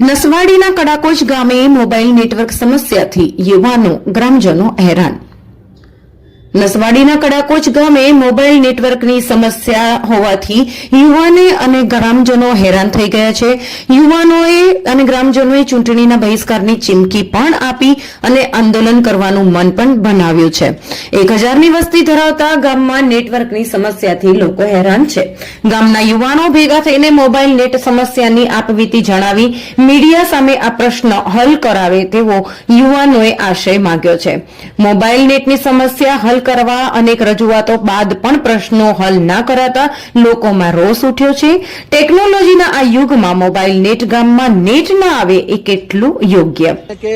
નસવાડીના કડાકોચ ગામે mobile network સમસ્યાથી યુવાનો ગ્રામજનો હેરાન. નસવાડીના કડાકોચ ગામે મોબાઈલ નેટવર્કની સમસ્યા હોવાથી યુવાનો અને ગ્રામજનો હેરાન થઈ ગયા છે. યુવાનોએ અને ગ્રામજનોએ ચૂંટણીના બહિષ્કારની ચીમકી પણ આપી અને આંદોલન કરવાનું મન પણ બનાવ્યું છે. 1000ની વસ્તી ધરાવતા ગામમાં નેટવર્કની સમસ્યાથી લોકો હેરાન છે. ગામના યુવાનો ભેગા થઈને મોબાઈલ નેટ સમસ્યાની આપવીતી જણાવી મીડિયા સામે આ પ્રશ્ન હલ કરાવે તેવો યુવાનોએ આશય માંગ્યો છે. મોબાઈલ નેટની સમસ્યા હલ કરવા અનેક રજૂઆતો બાદ પણ પ્રશ્નો હલ ના કરાતા લોકોમાં રોષ ઉઠ્યો છે. ટેકનોલોજીના આ યુગમાં મોબાઈલ નેટ ગામમાં નેટ ના આવે એ કેટલું યોગ્ય? કે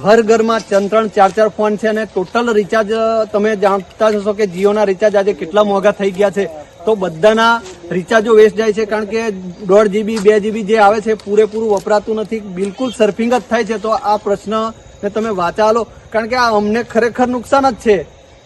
હર ઘરમાં 3-4 ફોન છે અને ટોટલ રિચાર્જ તમે જાણતા જ હશો કે જીઓના રિચાર્જ આજે કેટલા મોંઘા થઈ ગયા છે. તો બધાના રિચાર્જો વેસ્ટ જાય છે કારણ કે 1.5 GB 2 GB જે આવે છે પૂરેપૂરું વપરાતું નથી, બિલકુલ સર્ફિંગ જ થાય છે. તો આ પ્રશ્ન ને તમે વાંચા લો કારણ કે આ અમને ખરેખર નુકસાન જ છે.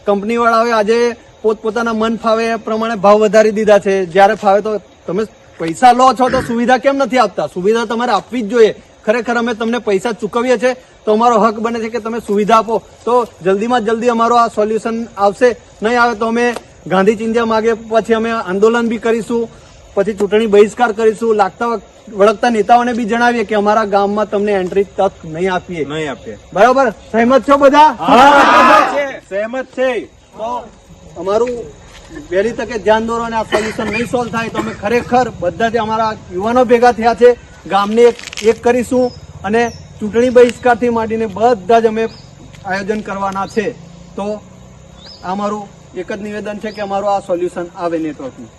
કંપની વાળાઓએ આજે પોતપોતાના મન ફાવે એ પ્રમાણે ભાવ વધારી દીધા છે. જ્યારે ફાવે તો તમે પૈસા લો છો તો સુવિધા કેમ નથી આપતા? સુવિધા તમારે આપવી જ જોઈએ. ખરેખર અમે તમને પૈસા ચૂકવીએ છીએ તો અમારો હક બને છે કે તમે સુવિધા આપો. તો જલ્દીમાં જલ્દી અમારો આ સોલ્યુશન આવશે. નહીં આવે તો અમે ગાંધી ચિંધ્યા માગે, પછી અમે આંદોલન બી કરીશું, પછી ચૂંટણી બહિષ્કાર કરીશું. લાગતા વળગતા નેતાઓને બી જણાવીએ કે અમારા ગામમાં તમને એન્ટ્રી તક નહીં આપીએ. બરાબર? સહેમત છો બધા? સહેમત છે. તો અમારું વહેલી તકે ધ્યાન દોરો અને આ સોલ્યુશન નહીં સોલ્વ થાય તો અમે ખરેખર બધા જે અમારા યુવાનો ભેગા થયા છે ગામને એક કરીશું અને ચૂંટણી બહિષ્કારથી માંડીને બધા જ અમે આયોજન કરવાના છે. તો અમારું એક જ નિવેદન છે કે અમારું આ સોલ્યુશન આવે નેટવર્કનું.